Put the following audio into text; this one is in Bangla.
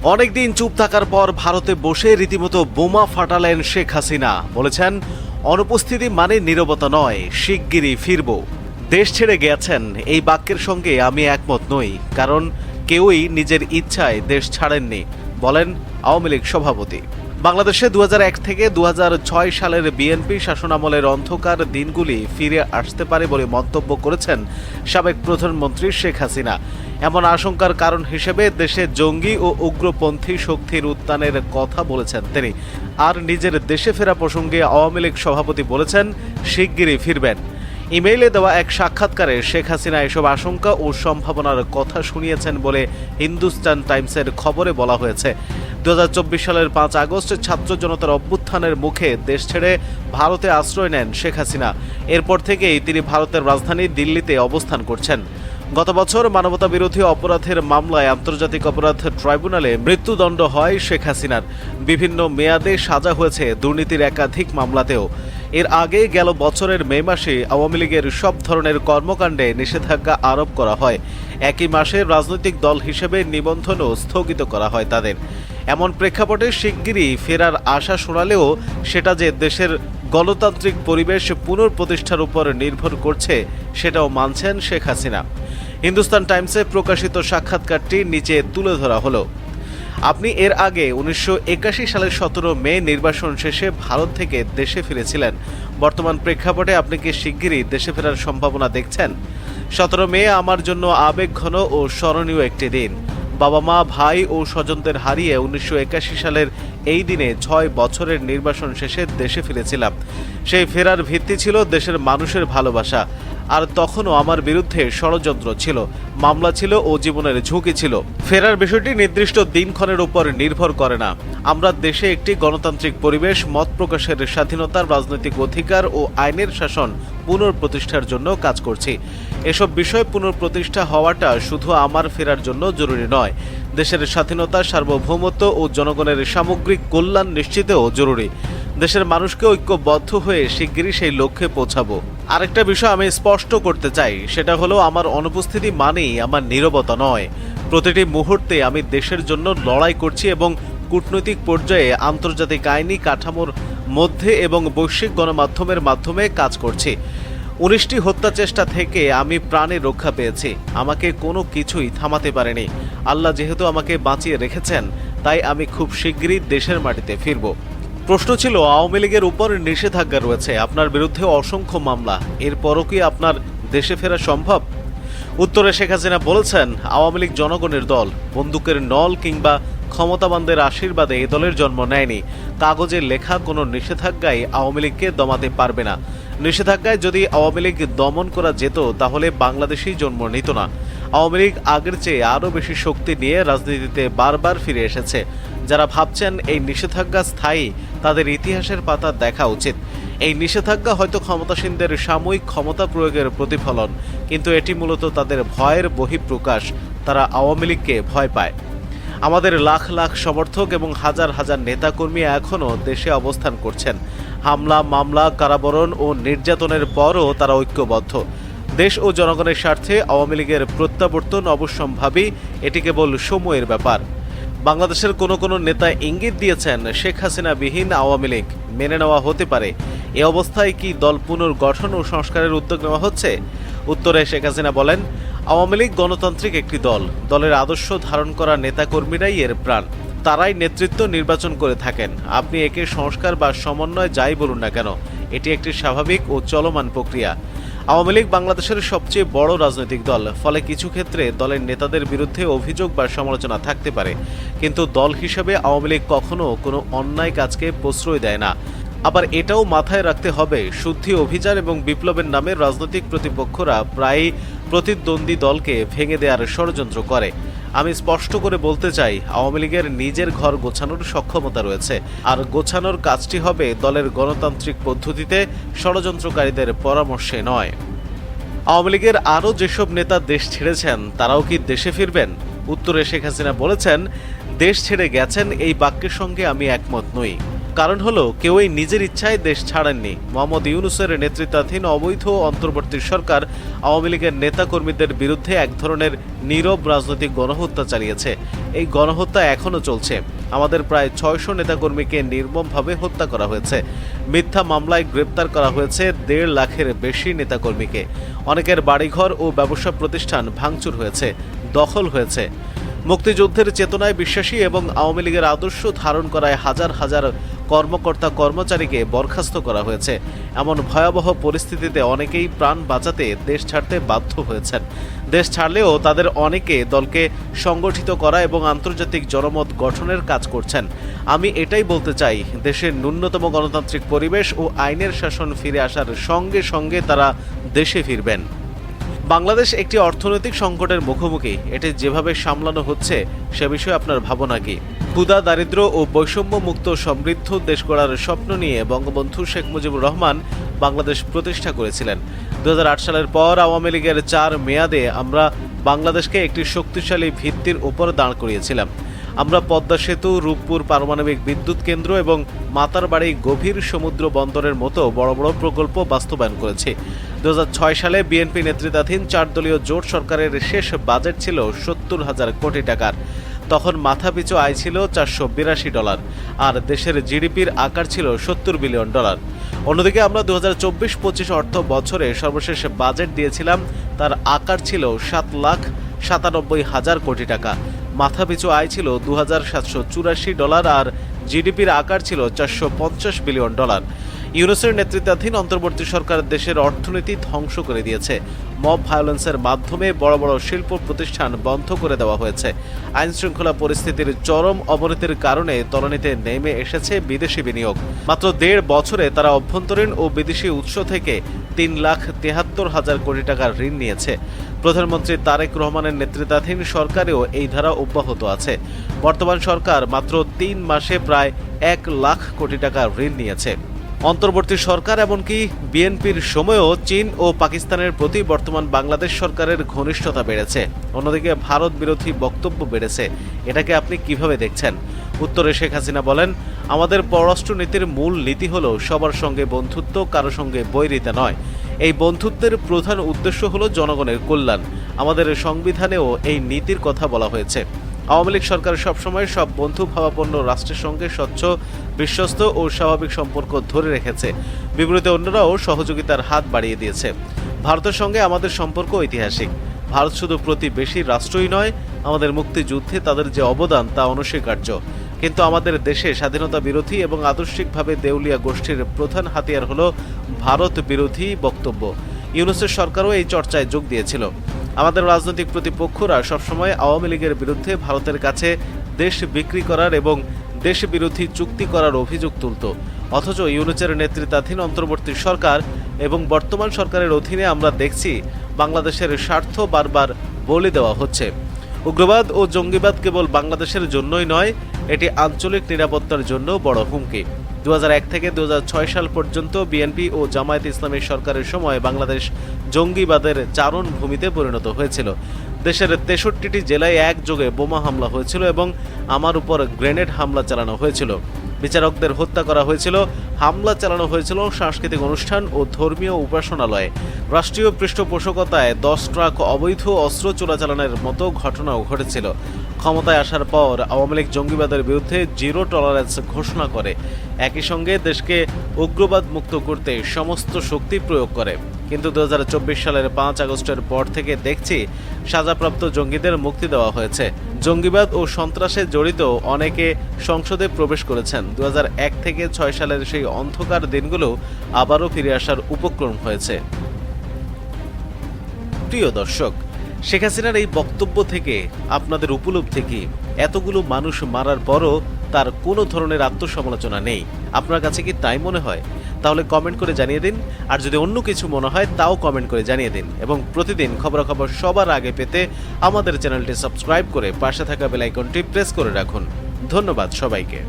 অনেকদিন চুপ থাকার পর ভারতে বসে রীতিমতো বোমা ফাটালেন শেখ হাসিনা। বলেছেন, অনুপস্থিতি মানে নীরবতা নয়, শিগগিরই ফিরব। দেশ ছেড়ে গেছেন এই বাক্যের সঙ্গে আমি একমত নই, কারণ কেউই নিজের ইচ্ছায় দেশ ছাড়েননি, বলেন আওয়ামী লীগ সভাপতি। বাংলাদেশে 2001 থেকে 2006 সালের বিএনপি শাসনামলের অন্ধকার দিনগুলি ফিরে আসতে পারে বলে মন্তব্য করেছেন সাবেক প্রধানমন্ত্রী শেখ হাসিনা। এমন আশঙ্কার কারণ হিসেবে দেশে জঙ্গি ও উগ্রপন্থী শক্তির উত্থানের কথা বলেছেন তিনি। আর নিজের দেশে ফেরা প্রসঙ্গে আওয়ামী লীগ সভাপতি বলেছেন, শিগগিরই ফিরবেন। ইমেইলে দেওয়া এক সাক্ষাৎকারে শেখ হাসিনা এসব আশঙ্কা ও সম্ভাবনার কথা শুনিয়েছেন বলে হিন্দুস্তান টাইমসের খবরে বলা হয়েছে। 2024 সালের 5 আগস্ট ছাত্র জনতার অভ্যুত্থানের মুখে দেশ ছেড়ে ভারতে আশ্রয় নেন শেখ হাসিনা। এরপর থেকেই তিনি ভারতের রাজধানী দিল্লিতে অবস্থান করছেন। গত বছর মানবতাবিরোধী অপরাধের মামলায় আন্তর্জাতিক অপরাধ ট্রাইব্যুনালে মৃত্যুদণ্ড হয় শেখ হাসিনার। বিভিন্ন মেয়াদে সাজা হয়েছে দুর্নীতির একাধিক মামলাতেও। এর আগে গেল বছরের মে মাসে আওয়ামী লীগের সব ধরনের কর্মকাণ্ডে নিষেধাজ্ঞা আরোপ করা হয়। একই মাসে রাজনৈতিক দল হিসেবে নিবন্ধনও স্থগিত করা হয় তাদের। এমন প্রেক্ষাপটে শিগগিরই ফেরার আশা শোনালেও সেটা যে দেশের গণতান্ত্রিক পরিবেশ পুনঃপ্রতিষ্ঠার উপর নির্ভর করছে সেটাও মানছেন শেখ হাসিনা। হিন্দুস্তান টাইমসে প্রকাশিত সাক্ষাৎকারটি নিচে তুলে ধরা হলো। আপনি এর আগে 1981 সালের 17 মে নির্বাচন শেষে ভারত থেকে দেশে ফিরেছিলেন। বর্তমান প্রেক্ষাপটে আপনি কি শিগগিরই দেশে ফেরার সম্ভাবনা দেখছেন? 17 মে আমার জন্য আবেগঘন ও স্মরণীয় একটি দিন। বাবা মা, ভাই ও স্বজনদের হারিয়ে 1981 সালের এই দিনে 6 বছরের নির্বাসন শেষে দেশে ফিরেছিলাম। সেই ফেরার ভিত্তি ছিল দেশের মানুষের ভালোবাসা। আর তখনও আমার বিরুদ্ধে ষড়যন্ত্র ছিল, মামলা ছিল ও জীবনের ঝুঁকি ছিল। ফেরার বিষয়টি নির্দিষ্ট দিনক্ষণের উপর নির্ভর করে না। আমরা দেশে একটি গণতান্ত্রিক পরিবেশ, মত প্রকাশের স্বাধীনতা, রাজনৈতিক অধিকার ও আইনের শাসন পুনঃপ্রতিষ্ঠার জন্য কাজ করছি। এসব বিষয় পুনঃপ্রতিষ্ঠা হওয়াটা শুধু আমার ফেরার জন্য জরুরি নয়, দেশের স্বাধীনতা, সার্বভৌমত্ব ও জনগণের সামগ্রিক কল্যাণ নিশ্চিতেও জরুরি। দেশের মানুষকে ঐক্যবদ্ধ হয়ে শিগগিরই সেই লক্ষ্যে পৌঁছাবো। আরেকটা বিষয় আমি স্পষ্ট করতে চাই, সেটা হলো আমার অনুপস্থিতি মানেই আমার নীরবতা নয়। প্রতিটি মুহূর্তে আমি দেশের জন্য লড়াই করছি এবং কূটনৈতিক পর্যায়ে আন্তর্জাতিক আইনি কাঠামোর মধ্যে এবং বৈশ্বিক গণমাধ্যমের মাধ্যমে কাজ করছি। 19টি হত্যা চেষ্টা থেকে আমি প্রাণে রক্ষা পেয়েছি। আমাকে কোনো কিছুই থামাতে পারেনি। আল্লাহ যেহেতু আমাকে বাঁচিয়ে রেখেছেন, তাই আমি খুব শিগগিরই দেশের মাটিতে ফিরব। প্রশ্ন ছিল, আওয়ামী লীগের উপর নিষেধাজ্ঞা রয়েছে, আপনার বিরুদ্ধে অসংখ্য মামলা, এরপরও কি আপনার দেশে ফেরা সম্ভব? উত্তরে শেখ হাসিনা বলেছেন, আওয়ামী লীগ জনগণের দল, বন্দুকের নল কিংবা ক্ষমতাবানদের আশীর্বাদে এ দলের জন্ম নেয়নি। কাগজে লেখা কোনো নিষেধাজ্ঞাই আওয়ামী লীগকে দমাতে পারবে না। নিষেধাজ্ঞায় যদি আওয়ামী লীগ দমন করা যেত, তাহলে বাংলাদেশেই জন্ম নিত না। আওয়ামী লীগ আগের চেয়ে আরও বেশি শক্তি নিয়ে রাজনীতিতে বারবার ফিরে এসেছে। যারা ভাবছেন এই নিষেধাজ্ঞা স্থায়ী, তাদের ইতিহাসের পাতা দেখা উচিত। এই নিষেধাজ্ঞা হয়তো ক্ষমতাসীনদের সাময়িক ক্ষমতা প্রয়োগের প্রতিফলন, কিন্তু এটি মূলত তাদের ভয়ের বহিঃপ্রকাশ। তারা আওয়ামী লীগকে ভয় পায়। আমাদের লাখ লাখ সমর্থক এবং হাজার হাজার নেতাকর্মী এখনও দেশে অবস্থান করছেন। হামলা, মামলা, কারাবরণ ও নির্যাতনের পরও তারা ঐক্যবদ্ধ। দেশ ও জনগণের স্বার্থে আওয়ামী লীগের প্রত্যাবর্তন অবশ্যম্ভাবী, এটি কেবল সময়ের ব্যাপার। বাংলাদেশের কোনো নেতা ইঙ্গিত দিয়েছেন শেখ হাসিনা বিহীন আওয়ামী লীগ মেনে নেওয়া হতে পারে। এ অবস্থায় কি দল পুনর্গঠন ও সংস্কারের উদ্যোগ নেওয়া হচ্ছে? উত্তরে শেখ হাসিনা বলেন, আওয়ামী লীগ গণতান্ত্রিক একটি দল। দলের আদর্শ ধারণ করা নেতাকর্মীরাই এর প্রাণ। তারাই নেতৃত্ব নির্বাচন করে থাকেন। আপনি একে সংস্কার বা সমন্বয় যাই বলুন না কেন, এটি একটি স্বাভাবিক ও চলমান প্রক্রিয়া। আওয়ামী লীগ বাংলাদেশের সবচেয়ে বড় রাজনৈতিক দল, ফলে কিছু ক্ষেত্রে দলের নেতাদের বিরুদ্ধে অভিযোগ বা সমালোচনা থাকতে পারে, কিন্তু দল হিসেবে আওয়ামী লীগ কখনো কোনো অন্যায় কাজকে প্রশ্রয় দেয় না। আবার এটাও মাথায় রাখতে হবে, শুদ্ধি অভিযান এবং বিপ্লবের নামে রাজনৈতিক প্রতিপক্ষরা প্রায়ই প্রতিদ্বন্দ্বী দলকে ভেঙে দেওয়ার ষড়যন্ত্র করে। আমি স্পষ্ট করে বলতে চাই, আওয়ামী লীগের নিজের ঘর গোছানোর সক্ষমতা রয়েছে, আর গোছানোর কাজটি হবে দলের গণতান্ত্রিক পদ্ধতিতে, ষড়যন্ত্রকারীদের পরামর্শে নয়। আওয়ামী লীগের আরও যেসব নেতা দেশ ছেড়েছেন, তারাও কি দেশে ফিরবেন? উত্তরে শেখ হাসিনা বলেছেন, দেশ ছেড়ে গেছেন এই বাক্যের সঙ্গে আমি একমত নই। কারণ হলো কেউই নিজের ইচ্ছায় দেশ ছাড়েননি। মোহাম্মদ ইউনূসের নেতৃত্বাধীন অবৈধ অন্তর্বর্তী সরকার আওয়ামী লীগের নেতাকর্মীদের বিরুদ্ধে এক ধরনের নীরব রাজনৈতিক গণহত্যা চালিয়েছে। এই গণহত্যা এখনও চলছে। আমাদের প্রায় ৬০০ নেতাকর্মীকে নির্মমভাবে হত্যা করা হয়েছে। মিথ্যা মামলায় গ্রেপ্তার করা হয়েছে ১.৫ লাখের বেশি নেতাকর্মীকে। অনেকের বাড়িঘর ও ব্যবসা প্রতিষ্ঠান ভাঙচুর হয়েছে, দখল হয়েছে। মুক্তিযুদ্ধের চেতনায় বিশ্বাসী এবং আওয়ামী লীগের আদর্শ ধারণ করায় হাজার হাজার কর্মকর্তা কর্মচারীকে বরখাস্ত করা হয়েছে। এমন ভয়াবহ পরিস্থিতিতে অনেকেই প্রাণ বাঁচাতে দেশ ছাড়তে বাধ্য হয়েছেন। দেশ ছাড়লেও তাদের অনেকে দলকে সংগঠিত করা এবং আন্তর্জাতিক জনমত গঠনের কাজ করছেন। আমি এটাই বলতে চাই, দেশের ন্যূনতম গণতান্ত্রিক পরিবেশ ও আইনের শাসন ফিরে আসার সঙ্গে সঙ্গে তারা দেশে ফিরবেন। বাংলাদেশ একটি অর্থনৈতিক সংকটের মুখোমুখি। এটি যেভাবে সামলানো হচ্ছে সে বিষয়ে আপনার ভাবনা কি? ক্ষুধা, দারিদ্র ও বৈষম্য মুক্ত সমৃদ্ধ দেশ গড়ার স্বপ্ন নিয়ে বঙ্গবন্ধু শেখ মুজিবুর রহমান বাংলাদেশ প্রতিষ্ঠা করেছিলেন। ২০০৮ সালের পর আওয়ামী লীগের ৪ মেয়াদে আমরা বাংলাদেশকে একটি শক্তিশালী ভিত্তির উপর দাঁড় করিয়েছিলাম। আমরা পদ্মা সেতু, রূপপুর পারমাণবিক বিদ্যুৎ কেন্দ্র এবং মাতারবাড়ি গভীর সমুদ্র বন্দরের মতো বড় বড় প্রকল্প বাস্তবায়ন করেছি। ২০০৬ সালে বিএনপি নেতৃত্বাধীন ৪ দলীয় জোট সরকারের শেষ বাজেট ছিল ৭০,০০০ কোটি টাকার। তখন মাথাপিছু আয় ছিল $৪৮২ আর দেশের জিডিপির আকার ছিল $৭০ বিলিয়ন। অন্যদিকে আমরা ২০২৪-২৫ অর্থ বছরে সর্বশেষ বাজেট দিয়েছিলাম, তার আকার ছিল $৭,৯৭,০০০ কোটি টাকা। মাথাপিছু আয় ছিল $২,৭৮৪ আর জিডিপির আকার ছিল $৪৫০ বিলিয়ন। ইউনূসের নেতৃত্বাধীন অন্তর্বর্তী সরকার দেশের অর্থনীতি ধ্বংস করে দিয়েছে। মব ভায়োলেন্সের মাধ্যমে বড় বড় শিল্প প্রতিষ্ঠান বন্ধ করে দেওয়া হয়েছে। আইনশৃঙ্খলা পরিস্থিতির চরম অবনতির কারণে তলানিতে নেমে এসেছে বিদেশি বিনিয়োগ। মাত্র ১.৫ বছরে তারা অভ্যন্তরীণ ও বিদেশি উৎস থেকে ৩,৭৩,০০০ কোটি টাকার ঋণ নিয়েছে। প্রধানমন্ত্রী তারেক রহমানের নেতৃত্বাধীন সরকারেও এই ধারা অব্যাহত আছে। বর্তমান সরকার মাত্র ৩ মাসে প্রায় ১ লাখ কোটি টাকা ঋণ নিয়েছে। অন্তর্বর্তী সরকার এমনকি বিএনপির সময়ও চীন ও পাকিস্তানের প্রতি বর্তমান বাংলাদেশ সরকারের ঘনিষ্ঠতা বেড়েছে। অন্যদিকে ভারত বিরোধী বক্তব্য বেড়েছে। এটাকে আপনি কিভাবে দেখছেন? উত্তরে শেখ হাসিনা বলেন, আমাদের পররাষ্ট্রনীতির মূল নীতি হলো সবার সঙ্গে বন্ধুত্ব, কারো সঙ্গে বৈরিতা নয়। এই বন্ধুত্বের প্রধান উদ্দেশ্য হলো জনগণের কল্যাণ। আমাদের সংবিধানেও এই নীতির কথা বলা হয়েছে। আওয়ামী লীগ সরকার সবসময় সব বন্ধু ভাবাপন্ন রাষ্ট্রের সঙ্গে স্বচ্ছ, বিশ্বস্ত ও স্বাভাবিক সম্পর্ক ধরে রেখেছে। বিপরীতে অন্যরাও সহযোগিতার হাত বাড়িয়ে দিয়েছে। ভারতের সঙ্গে আমাদের সম্পর্ক ঐতিহাসিক। ভারত শুধু প্রতিবেশী রাষ্ট্রই নয়, আমাদের মুক্তিযুদ্ধে তাদের যে অবদান তা অনস্বীকার্য। কিন্তু আমাদের দেশে স্বাধীনতা বিরোধী এবং আদর্শিকভাবে দেউলিয়া গোষ্ঠীর প্রধান হাতিয়ার হলো ভারত বিরোধী বক্তব্য। ইউনূসের সরকারও এই চর্চায় যোগ দিয়েছিল। আমাদের রাজনৈতিক প্রতিপক্ষরা সবসময় আওয়ামী লীগের বিরুদ্ধে ভারতের কাছে দেশ বিক্রি করার এবং দেশবিরোধী চুক্তি করার অভিযোগ তুলত। অথচ ইউনূসের নেতৃত্বাধীন অন্তর্বর্তী সরকার এবং বর্তমান সরকারের অধীনে আমরা দেখছি বাংলাদেশের স্বার্থ বারবার বলে দেওয়া হচ্ছে। উগ্রবাদ ও জঙ্গিবাদ কেবল বাংলাদেশের জন্যই নয়, এটি আঞ্চলিক নিরাপত্তার জন্য বড় হুমকি। ২০০১ থেকে ২০০৬ সাল পর্যন্ত বিএনপি ও জামায়াত ইসলামী সরকারের সময় বাংলাদেশ জঙ্গিবাদের চারণভূমিতে পরিণত হয়েছিল। দেশের ৬৩টি জেলায় একযোগে বোমা হামলা হয়েছিল এবং আমার উপর গ্রেনেড হামলা চালানো হয়েছিল। বিচারকদের হত্যা করা হয়েছিল। হামলা চালানো হয়েছিল সাংস্কৃতিক অনুষ্ঠান ও ধর্মীয় উপাসনালয়ে। রাষ্ট্রীয় পৃষ্ঠপোষকতায় ১০ ট্রাক অবৈধ অস্ত্র চোরাচালানের মতো ঘটনাও ঘটেছিল। ক্ষমতায় আসার পর আওয়ামী লীগ জঙ্গিবাদের বিরুদ্ধে জিরো টলারেন্স ঘোষণা করে। একই সঙ্গে দেশকে উগ্রবাদ মুক্ত করতে সমস্ত শক্তি প্রয়োগ করে। কিন্তু ২০২৪ সালের ৫ আগস্টের পর থেকে দেখছি সাজাপ্রাপ্ত জঙ্গিদের মুক্তি দেওয়া হয়েছে। জঙ্গিবাদ ও সন্ত্রাসে জড়িত অনেকে সংসদে প্রবেশ করেছেন। ২০০১ থেকে ৬ সালের সেই অন্ধকার দিনগুলো আবারও ফিরে আসার উপক্রম হয়েছে। প্রিয় দর্শক, শেখ হাসিনার এই বক্তব্য থেকে আপনাদের উপলব্ধি কি? এতগুলো মানুষ মারার পরও তার কোনো ধরনের আত্মসমালোচনা নেই। আপনার কাছে কি তাই মনে হয়? তাহলে কমেন্ট করে জানিয়ে দিন। আর যদি অন্য কিছু মনে হয় তাও কমেন্ট করে জানিয়ে দিন। এবং প্রতিদিন খবরাখবর সবার আগে পেতে আমাদের চ্যানেলটি সাবস্ক্রাইব করে পাশে থাকা বেল আইকনটি প্রেস করে রাখুন। ধন্যবাদ সবাইকে।